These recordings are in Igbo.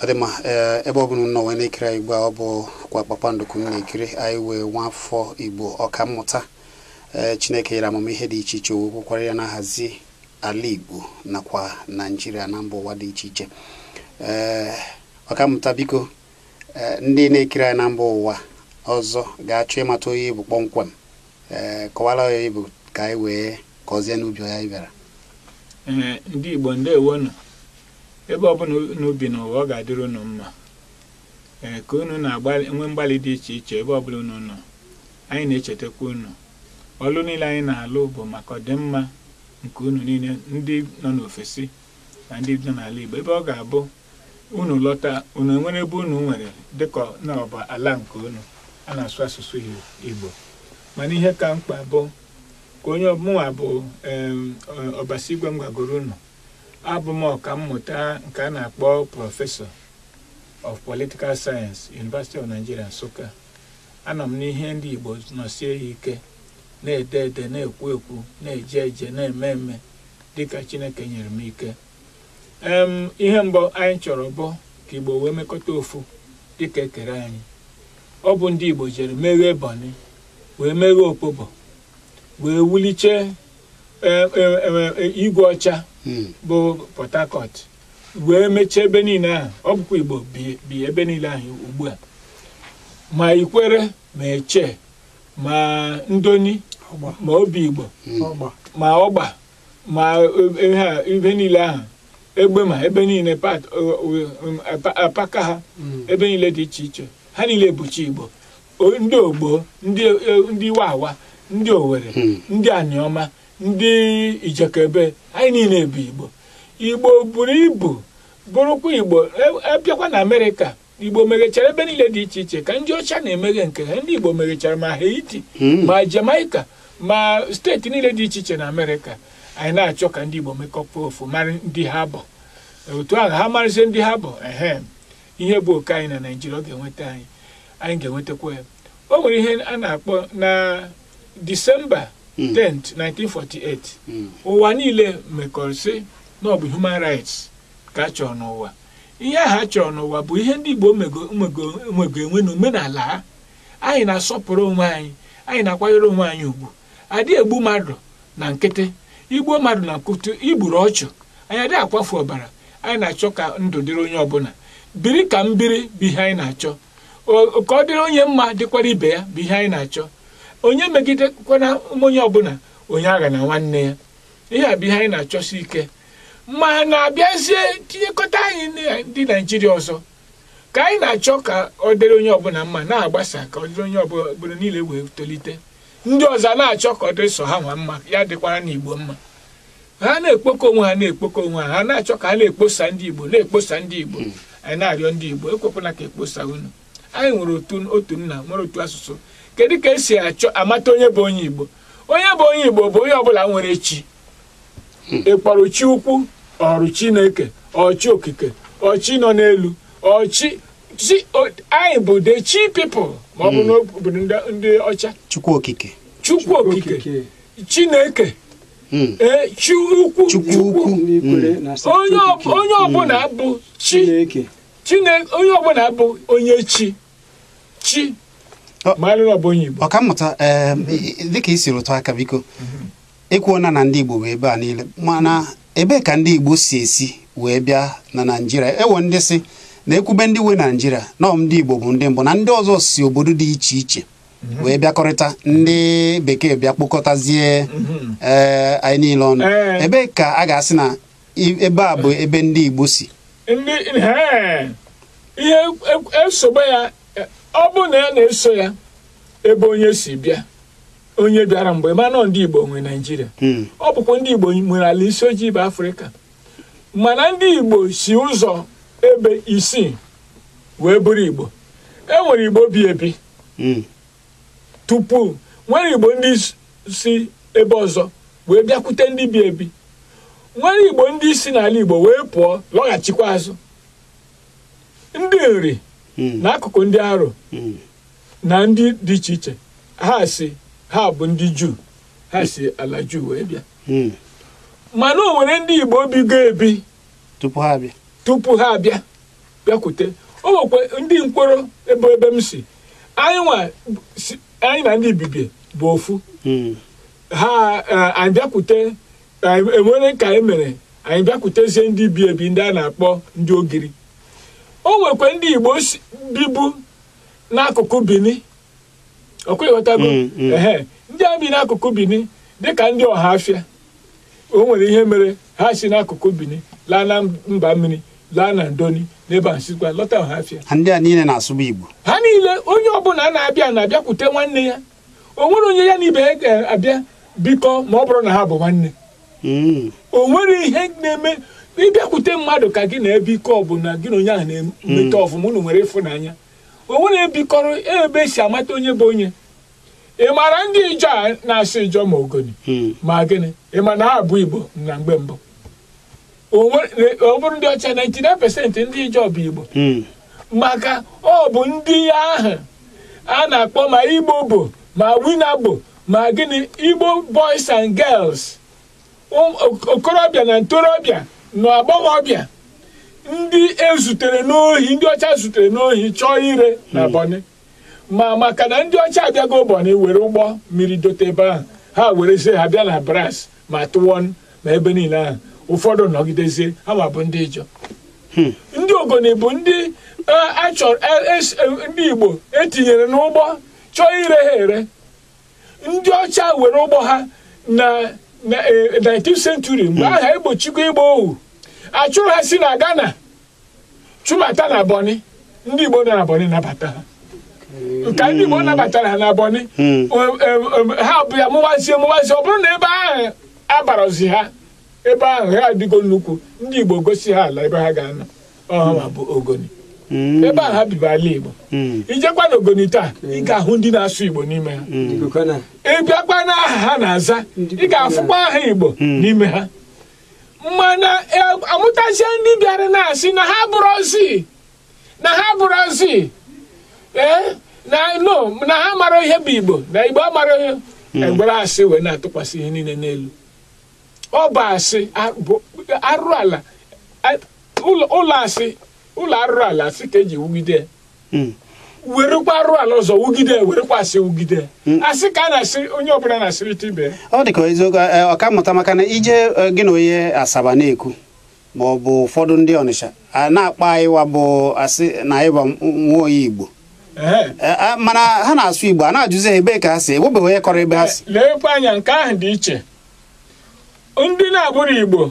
adema ebe ọbụla nọ wee na-ekiri Igbo ọ bụ kwa Kpakpando ka na-ekiri anyị wee nwafọ Igbo ọkammụta Chineke nyere amamihe dị iche iche okwekwara ya na hazi ala Igbo nakwa Nigeria na mba ụwa dị iche iche ọkammụta biko ndị na-ekiri anyị na mba ụwa ọzọ ga-achọ ịmata onye Igbo kpọmkwem kọwara onye Igbo ka anyị wee kọzie n'ubi ya bịara ndị Igbo ndewonu ebe ọ bụla n'ubi n'ụwa ọ ga-adịrị unu mma ka unu na-agbalị nwe mgbalị dị iche iche ebe ọ bụla unu nọ anyị na-echetakwa unu ọlụ niile anyị na-alụ bụ maka ọdịmma nke unu niile ndị nọ n'ofesi na ndị nọ n'ala Igbo ebe ọ ga-abụ unu lọta unu nwere ebe unu nwere dịka n'ọba ala nke unu a na-asụ asụsụ Igbo mana ihe ka mkpa bụ ka onye ọbụla bụ Obasi Igwe m gwagoro unu abụ m ọkammụta nke a na-akpọ Professor of Political Science University of Nigeria Nsukka. Anọ m n'ihe ndị Igbo nọsie ya ike na-ede ede na-ekwu ekwu na-eje eje na-eme eme dịka Chineke nyere m ike ihe mbụ anyị chọrọ bụ ka Igbo wee mekọta ofu dịka ekere anyị. Ọ bụ ndị Igbo jere meghee Ebonyi wee meghee Opobo wee wuliche igwe ọcha bụ Port Harcourt wee mechie ebe niile ahụ. Ọ bụkwa Igbo bi ebe niile ahụ ugbu a ma Ikwere ma Eche ma Ndoni ma Obi Igbo ma Ọgba ma ebe niile ahụ egbe ma ebe niile apaka ha ebe niile dị iche iche ha niile bụchi Igbo. Ndị Ogbo ndị Wawa ndị Owere ndị Aniọma ndị Ijekebe anyị niile bụ Igbo. Igbo buru ibu bụrụkwa Igbo abịakwa na Amerịka Igbo meghechara ebe niile dị iche iche ka ndị ọcha na-emeghe nke ha. Ndị Igbo meghechara ma Haiti ma Jamaica ma steeti niile dị iche iche na Amerịka. Anyị na-achọ ka ndị Igbo mekọpa ofu mara ndị ha bụ otu ahụ ha marịsị ndị ha bụ ihe bụ oke anyị na Naịjirịa ọ ga-enweta anyị ga-enwetakwa ya. O nwere ihe a na-akpọ na December 10th 1948 ụwa niile mekọrịsị na ọ bụ human rights ka a chọrọ n'ụwa. Ihe ahụ a chọrọ n'ụwa bụ ihe ndị Igbo nwego enwe n'omenala ha. Anyị na-asọpụrụ onwe anyị, anyị na-akwanyere onwe anyị ugwu. Adị egbu mmadụ na nkịtị, igbuo mmadụ na nkụtụ, igburu ọchụ, anyị adị akwafu ọbara. Anyị na-achọ ka ndụ dịrị onye ọbụla, biri ka mbiri bụ ihe anyị na-achọ, ka ọ dịrị onye mma dịkwara ibe ya bụ ihe anyị na-achọ. Onye megidekwana onye ọbụla onye agha na nwanne ya. Ihe a bụ ihe anyị na-achọsi ike ma na-abịazie tinyekọta anyị ndị Naịjirịa ọzọ ka anyị na-achọ ka ọ dịrị onye ọbụla mma na-agbasa ka ọ dịrị onye ọbụla niile wee tolite. Ndị ọzọ na-achọ ka ọ dịrị sọ ha nwa mma ya dịkwara n'Igbo mma. Ha na-ekpokọ onwe ha na-ekpokọ onwe ha na-achọ ka ha na-ekposa ndị Igbo na-ekposa ndị Igbo. Anyị na-arịọ ndị Igbo ekwepụla ka ekposa unu. Anyị nwere otu nna nwere otu asụsụ. Kedu ka esi achọ amata onye bụ onye Igbo? Onye bụ onye Igbo bụ onye ọbụla nwere chi. Ịkpọrọ chi ukwu ọrụ Chineke ọchị okike ọchị nọ n'elu ọchị anyị bụ the chi people ma ọ bụ n'obodo ndị ọcha Chukwu okike Chineke chi ukwu onye ọbụla bụ Chineke onye ọbụla bụ onye chi ọkammụta dịka isi rụtụ aka biko ekwuona na ndị Igbo bụ ebe a niile mana ebe ka ndị Igbo si esi wee bịa na Naịjirịa. Ewo ndị si na ekwube ndị we Naịjirịa na ndị Igbo bụ ndị mbụ na ndị ọzọ si obodo dị iche iche wee bịakọrịta ndị bekee bịa kpokọtazie anyị niile ọnụ. Ebe ka a ga-asị na ebe a bụ ebe ndị Igbo si ihe esobe ya ọ bụ na ya na-eso ya ebe onye si bịa onye bịara mgbe mana ndị Igbo nwe Naịjirịa. Ọ bụkwa ndị Igbo nwere ala isi ojii bụ Afrịka mana ndị Igbo si ụzọ ebe isii wee bụrụ Igbo. Enwere Igbo bi ebi tupu nwere Igbo ndị si ebe ọzọ wee bịakwute ndị bi ebi. Nwere Igbo ndị si n'ala Igbo wee pụọ lọghachikwa azụ. Ndị Nri n'akụkụ ndị Aro na ndị dị iche iche ha bụ ndị Juu, ha si ala Juu wee bịa. mana o nwere ndị Igbo bigo ebi tupu ha abịa bịakwute o nwekwa ndị mkpọrọ ebe m si anyị na ndị Ibibie bụ ofu ha anyị bịakwute enwere ka anyị mere anyị bịakwutezie ndị bi ebi ndị a na-akpọ ndị Ogiri o nwekwa ndị Igbo bibu n'akụkụ Bini ọkụ ịghọtago ndị a bi n'akụkụ Bini dịka ndị Ọhafịa o nwere ihe mere ha si n'akụkụ Bini laa na mba mmiri laa na Ndoni n'ebe a sikwa lọta Ọhafịa ndị a niile na-asụba Igbo ha niile onye ọbụla na-abịakwute nwanne ya o nwere onye ya na ibe ya abịa biko ma ọ bụrụ na ha bụ nwanne o nwere ihe na-eme ịbịakwute mmadụ ka gị na-ebe ike ọ bụ na gị na onye ahụ na-emeta ọfụma unu nwere ịfụnanya o nwere ebikọrọ ebe esi amata onye bụ onye ị mara ndị Ijọ a na-asụ Ijọ ma Ogoni ma gịnị ị ma na ha bụ Igbo na mgbe mbụ ọ bụrụ ndị ọcha 99% ndị Ijọ bụ Igbo maka ọ bụ ndị ahụ a na-akpọ ma Igbo bụ ma Winagbo ma gịnị Igbo boys and girls okorobịa na ntorobịa na agbọghọbịa ndị ezutere n'ohi ndị ọcha zutere n'ohi chọọ ire na Bọni ma maka na ndị ọcha abịago Bọni were ụgbọ mmiri dote ebe ahụ ha werezie ha bịa na Bras ma Tụwọn ma ebe niile ahụ ụfọdụ nọgidezie ha ma bụ ndị Ijọ ndị Ogoni bụ ndị ndị Igbo etinyere n'ụgbọ chọọ ire ha ere ndị ọcha were ụgbọ ha na 19th century mgbe aha egbochikwa ịgba ohu achụrụ ha si na Ghana chụbata na Bọni ndị Igbo nọ na Bọni nabata ha nke ndị Igbo nabatara ha na Bọni ha bụ ya mụwazie ọ bụrụ na ebe ahụ abarozi ha ebe ahụ ha adịgo nnukwu ndị Igbo gosi ha ala ebe ha ga-anọ ọha ma bụ Ogoni ebe ahụ ha bibu ala Igbo ijekwa na Ogoni taa ị ga-ahụ ndị na-asụ Igbo n'ime ha ịbịakwa n'aha ha na-aza ị ga-afụkwa aha Igbo n'ime ha mana amụtazie ndị bịara na-asị na ha bụrụzi na ha mara ihe bụ Igbo na Igbo amara ihe egbere asị wee na-atụkwasị ihe niile n'elu ọ bụ asị arụ ala ụlọ asị ụlọ arụrụ ala asị ka eji wugide werekwa arụ ala ọzọ wugide werekwa asị wugide asị ka a na-asị onye ọbụla na-asịrịta ibe ọ dị ka eziokwu ọkammụta maka na ije gị na onye Asaba na-ekwu ma ọ bụ ụfọdụ ndị Ọnịsha a na-akpa anyịwa bụ asị na ịwa nwa onye Igbo mana ha na-asụ Igbo a na-ajụzi ebe ka ha si ewebeghị onye kọrọ ebe ha si leekwa anya nke ahụ dị iche ndị na-abụrụ Igbo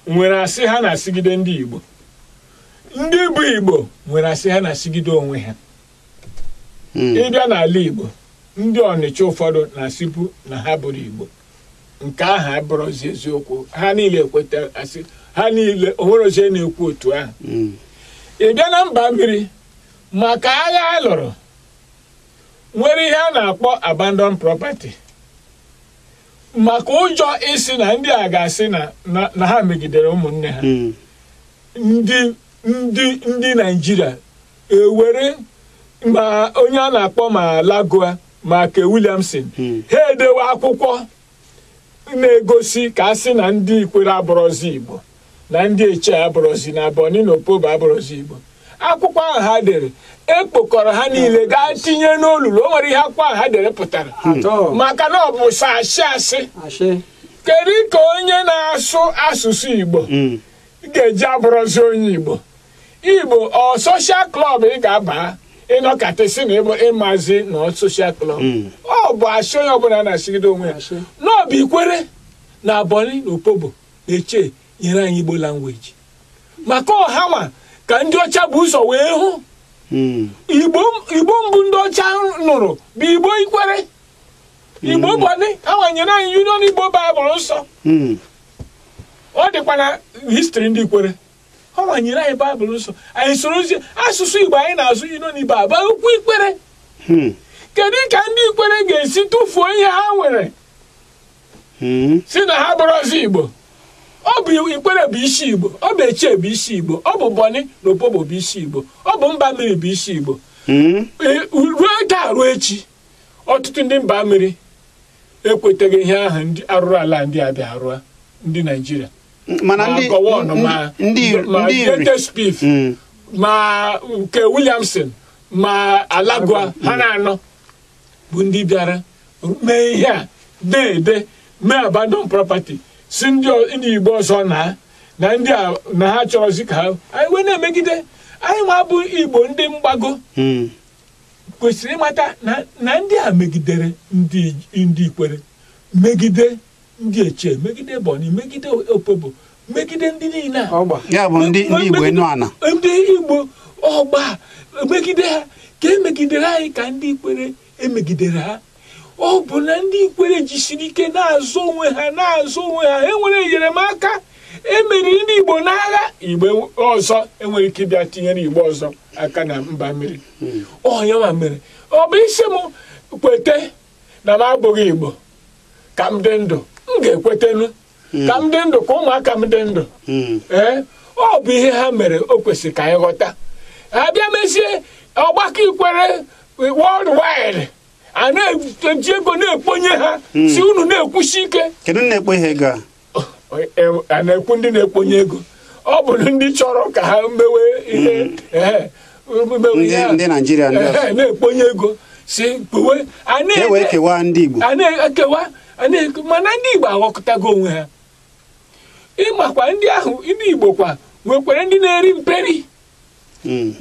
nwere asị ha na-asịgide ndị Igbo ndị bụ Igbo nwere asị ha na-asịgide onwe ha ịbịa n'ala Igbo ndị Ọnịcha ụfọdụ na-asịbu na ha bụrụ Igbo nke ahụ abụrụzi eziokwu ha niile ekweta asị ha niile onwerozie na-ekwu otu ahụ ịbịa na mba mmiri maka agha a lụrụ nwere ihe a na-akpọ abandon property maka ụjọ isi na ndị a ga-asị na ha megidere ụmụnne ha ndị Naịjirịa ewere ma onye a na-akpọ ma Lagua ma Ke Williamson ha edewe akwụkwọ na-egosi ka a sị na ndị Ikwere abụrọzi Igbo na ndị Eche abụrọzi na Bọni na Opobo abụrọzi Igbo akwụkwọ ahụ ha dere ekpokọrọ ha niile gaa tinye n'olulu o nwere ihe akwụkwọ ahụ ha dere pụtara maka na ọ bụ sọ asị kedu ka onye na-asụ asụsụ Igbo ga-eji abụrọzi onye Igbo ọ soshal klọb ị ga-aba ịnọkatịsị na ịmazi na soshal klọb ọ bụ asị onye ọbụla na-asịgide onwe ya n'ọbụ Ikwere na Bọni na Opobo na-eche nyere anyị Igbo langweji maka ọhanwa ka ndị ọcha bụ ụzọ wee hụ Igbo mbụ ndị ọcha nụrụ bụ Igbo Ikwere Igbo Bọni ha nyere anyị Union Igbo Baịbụl nsọ ọ dịkwa na histri ndị Ikwere ha nwanyere anyị Baịbụl nsọ anyị sorozie asụsụ Igbo anyị na-azụ Union Igbo aba okwu Ikwere kedu ka ndị Ikwere ga-esi tụfuo ihe ha nwere si na ha bụrụzi Igbo ọ bụ Ikwere bụ isi Igbo ọ bụ Eche bụ isi Igbo ọ bụ Bọni na Opobo bụ isi Igbo ọ bụ mba mmiri bụ isi Igbo ruo taa ruo echi ọtụtụ ndị mba mmiri ekwetaghị ihe ahụ ndị arụrụ ala ndị abịa arụa ndị Naịjirịa mana ndị ma nke Williamson ma Alagwa ha na-anọ bụ ndị bịara mee ihe a dede mee abandon property si ndị Igbo ọzọ na ndị a na ha chọrọzi ka ha anyị wee na-emegide anyị nwa bụ Igbo ndị mgbago kwesịrị ịmata na ndị a megidere ndị Ikwere, megide ndị Eche, megide Ebonyi, megide Opobo, megide ndị niile ya bụ ndị Igbo enu ana, ndị Igbo ọgba megide ha ka emegidere anyị ka ndị Ikwere emegidere ha. Ọ bụ na ndị Ikwere jisiri ike na-azụ onwe ha enwere enyemaka emeriri ndị Igbo n'agha. Igbo ọzọ enwere ike ịbịa tinyere Igbo ọzọ aka na mba mmiri. Onye ma mere ọ bụ isi m kwete na m abụghị Igbo ka m dị ndụ, m ga-ekwetenu ka m dị ndụ ka ụmụaka m dị ndụ. Ọ bụ ihe ha mere o kwesịrị ka anyị ghọta. Ha bịa mezie ọgbakọ Ikwere worldwide a na-eji ego na-ekponye ha si unu na-ekwusi ike. Kedu na-ekpo ihe ego a na-ekwu ndị na-ekponye ego? Ọ bụrụ ndị chọrọ ka ha mewe ihe ndị Naijiria na-ekponye ego si kpuwe wee kewa ndị Igbo, a na-ekewa mana ndị Igbo aghọkọtago onwe ha. Ịmakwa ndị ahụ ndị Igbo kwa nwekwara ndị na-eri mperi.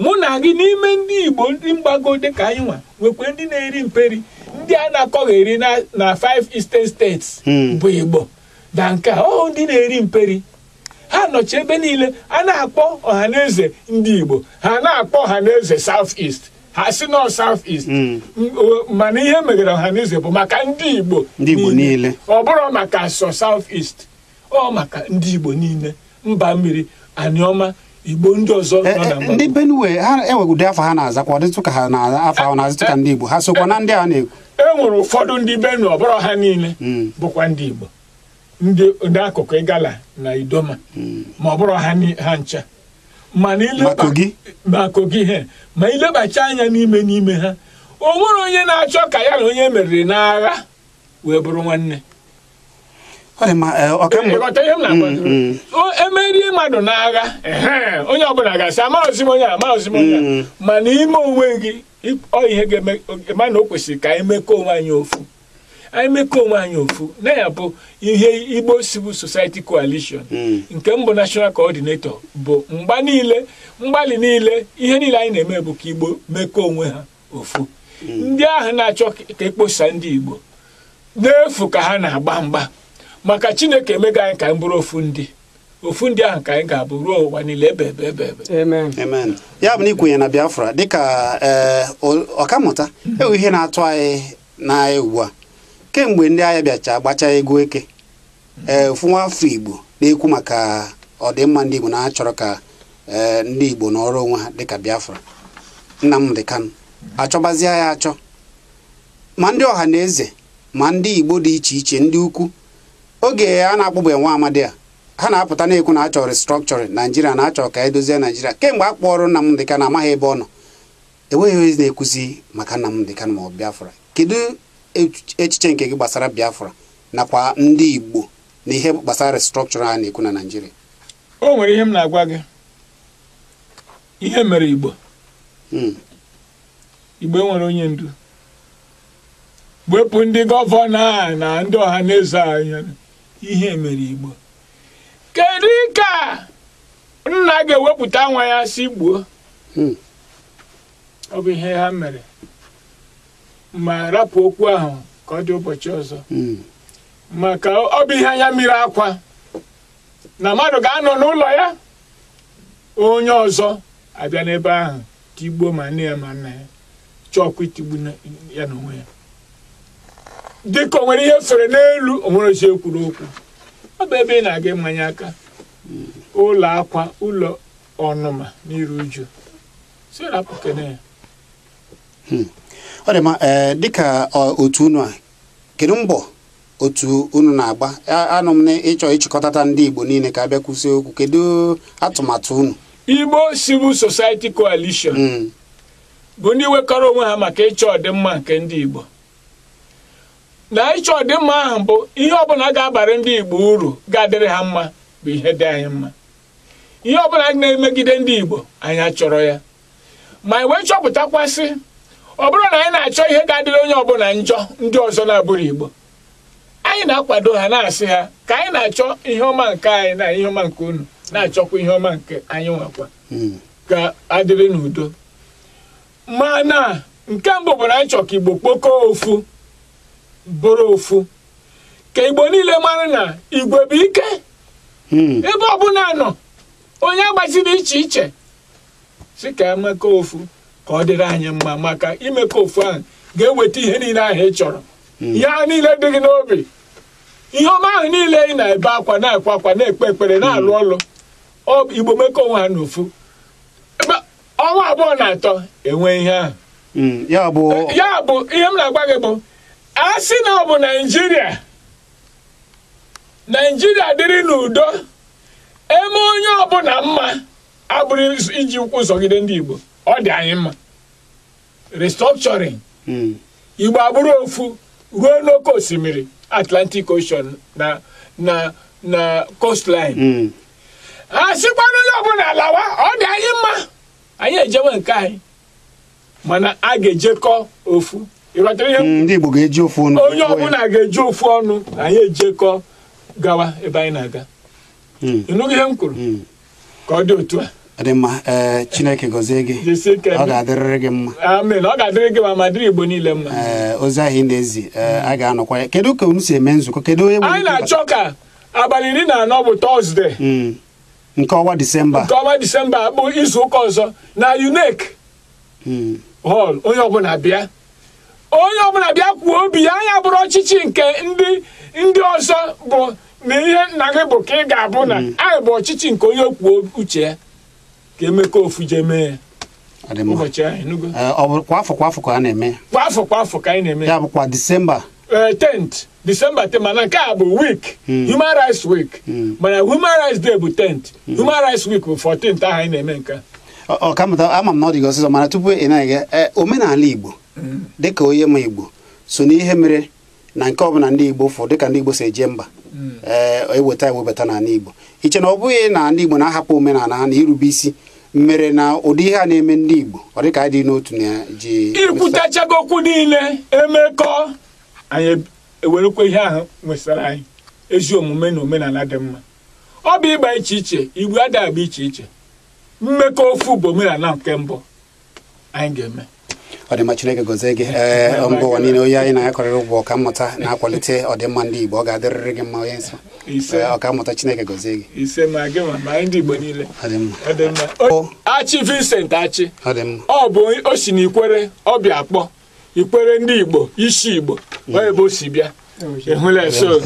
Mụ na gị n'ime ndị Igbo ndị mgbago dịka anyị nwa nwekwara ndị na-eri mperi, ndị a na-akọgheri na 5 Eastern States bụ Igbo da nke ndị na-eri mperi. Ha nọchi ebe niile, a na-akpọ ọhaneze ndị Igbo, ha na-akpọ ọhaneze South East, ha si nọ South East. Mana ihe megara ọhaneze bụ maka ndị Igbo niile, ọ bụrụ maka sọ South East, ọ maka ndị Igbo niile, mba mmiri, Aniọma, Igbo ndị ọzọ nọ na ndị Benue ha enwegudo afọ ha na-azakwa ọdịtụ ka ha na-afọ ahụ na-azụtụ ka ndị Igbo, ha sokwa na ndị a na-ekwu. Enwere ụfọdụ ndị Benue, ọ bụrụ ha niile bụkwa ndị Igbo, ndị akụkụ Igala na Idoma, ma ọ bụrụ ha ncha. Ma Kogi ma ilebacha anya n'ime ha, o nwere onye na-achọ ka ya na onye meriri n'agha wee bụrụ nwanne. Emerie mmadụ n'agha, onye ọbụla ga-asị amaghịzi m onye ma n'ime onwe gị ihe ga-eme mana o kwesịrị ka anyị mekọọ onwe anyị ofu. Na ya bụ ihe Igbo Civil Society Coalition nke mbụ National Coordinator bụ mgbalị niile, ihe niile anyị na-eme bụ ka Igbo mekọọ onwe ha ofu. Ndị ahụ na-achọ ka ekposa ndị Igbo n'efu ka ha na-agba mgba, maka Chineke emega anyị ka anyị bụrụ ofu ndị ahụ ka anyị ga-abụ ruo ụwa niile ebe. Amen. Ya bụ na ikwenye na Biafra dịka ọkammụta ewu ihe na-atụ anyị n'anya ugbu a kemgbe ndị agha bịacha gbacha ego eke ofu nwafọ Igbo na-ekwu maka ọdịmma ndị Igbo na-achọrọ ka ndị Igbo n'ọrụ onwe ha dịka Biafra. Nnamdi Kanu achọbazie ya achọ, ma ndị ọha na eze ma ndị Igbo dị iche iche, ndị ukwu, oge a na-akpọgbu nwa amadi ha na-apụta na-ekwu na achọrọ restructuring Naijiria, na achọrọ ka edozie Naijiria. Kemgbe a kpọrọ Nnamdi Kanu amaghị ebe ọ nọ, enweghị ozi na-ekwuzi maka Nnamdi Kanu ma ọ Biafra. Kedu echiche nke gị gbasara Biafra nakwa ndị Igbo na ihe gbasara restructuring a na-ekwu na Naijiria? O nwere ihe m na-agwa gị, ihe mere Igbo enwere onye ndu, wepụ ndị gọvanọ na ndị ọha na eze anya, ihe mere Igbo. Kedu ka nna ga-ewepụta nwa ya si gbuo? Ọ bụ ihe ha mere, ma rapụ okwu ahụ ka ọ dị ụbọchị ọzọ, maka ọ bụ ihe anya mmiri akwa na mmadụ ga-anọ n'ụlọ ya, onye ọzọ abịa n'ebe ahụ tigbuo ma nne ya ma nna ya, chọọkwa itigbu ya n'onwe ya. Dịka o nwere ihe fere n'elu, o nwere ozi ekwuru okwu. Ọ bụ ebe ị na-aga mmanya aka, ụlọ akwa, ụlọ ọnụma n'iru uju, sirapụ kene ya. Ọ dị ma dịka otu unu a, kedu mbọ otu unu na-agba? Anụ m na ịchọ ịchịkọtata ndị Igbo niile ka abịa kwụsị okwu. Kedu atụmatụ unu? Igbo Civil Society Coalition bụ ndị wekọrọ onwe ha maka ịchọ ọdịmma nke ndị Igbo. Na ịchọ ọdịmma ahụ bụ ihe ọbụla ga-abara ndị Igbo uru, ga-adịrị ha mma, bụ ihe dị anyị mma. ihe ọbụla na-emegide ndị Igbo anyị achọrọ ya ma wee chọpụtakwasị ọ bụrụ na anyị na-achọ ihe ga-adịrị onye ọbụla njọ ndị ọzọ na-abụrụ Igbo anyị na-akwado ha na-asị ha ka anyị na-achọ ihe ọma nke anyị na ihe ọma nke unu na-achọkwa ihe ọma nke anyị nwakwa ka adịrị n'udo mana nke mbụ bụ na anyị chọ ka Igbo kpokọọ ofu bụrụ ofu ka Igbo niile mara na Igwe bụ ike ebe ọbụla nọ onye agbaziri iche iche si ka emekọ ofu ka ọ dịrị anyị mma maka imekọ ofu ahụ ga-eweta ihe niile ahụ ị chọrọ ihe ahụ niile dị gị n'obi ihe ọma ahụ niile ị na-ebe akwa na-akwa akwa na-ekpe ekpere na-alụ ọlụ Igbo mekọ onwe ha n'ofu ebe ọnwa abụọ na atọ enwe ihe ahụ ya bụ ihe m na-agwa gị bụ a sị na ọ bụ Naijiria dịrị n'udo eme onye ọbụla mma abụrụ iji ụkwụ zọgide ndị Igbo ọ dị anyị mma restructuring Igbo abụrụ ofu ruo n'oké osimiri Atlantic Ocean na coastline a sịkwana onye ọbụla lawa ọ dị anyị mma anyị ejewe nke anyị mana a ga-ejekọ ofu ndị Igbo ga-eji ofu ọnụ onye ọbụla ga-eji ofu ọnụ anyị ejekọ gawa ebe anyị na-aga ịnụghị ihe m kwuru ka ọ dị otu a ọ dị mma Chineke gọzie gị ọ ga-adịrịrị gị mma amen ọ ga-adịrị gị ma dịrị Igbo niile mma ozi ahụ ị na-ezi a ga-anọkwa ya kedu ka unu si eme nzukọ kedu onye anyị na-achọ ka abalị 14 bụ Tọzdee nke ọnwa Disemba bụ izu ụka ọzọ na UNEC hall onye ọbụla bịa kwuo obi ya anya bụrụ ọchịchị nke ndị ọzọ bụ na ihe nna gị bụ ka ị ga-abụ na anyị bụ ọchịchị nke onye kwuo uche ya ka emekọ ofu je mee ya ụbọchị anyị ọ bụ kwa afọ ka a na-eme kwa afọ ka anyị na-eme ya bụkwa Disemba 10th Disemba 10 mana nke a bụ week Human Rights Week mana Human Rights Day bụ 10th Human Rights Week bụ 14th ahụ anyị na-eme nke ọkammụta ama m na ọ dị gị ọsịsọ mana tupu ị na-aga omenala Igbo dịka onye ma Igbo so n'ihe mere na nke ọbụla ndị Igbo fụ dịka ndị Igbo si eje mba ewebata n'ala Igbo iche na ọ bụghị na ndị Igbo na-ahapụ omenala ha na irube isi mere na ụdị ihe a na-eme ndị Igbo ọ dịka anyị dị n'otu na ji ikwutachago okwu niile emekọ anyị ewerekwa ihe ahụ nwesara anyị ezi omume na omenala dị mma ọ bụ ịgba iche iche Igbo adịghị agba iche iche mmekọ ofu bụ omenala nke mbụ anyị ga-eme ọ dị mma Chineke gọzie gị mbụ ụwa niile onye anyị na-akọrịrị ụgbọ ọkammụta na-akwalite ọdịmma ndị Igbo ọ ga-adịrịrị gị mma onye nsọ ọkammụta Chineke gọzie gị ise ma gị ma ndị Igbo niile ọ dị mma Achị Vincent Achị ọ bụ o si n'Ikwere ọ bịa akpọ Ikwere ndị Igbo isi Igbo ebe o si bịa ịhụla so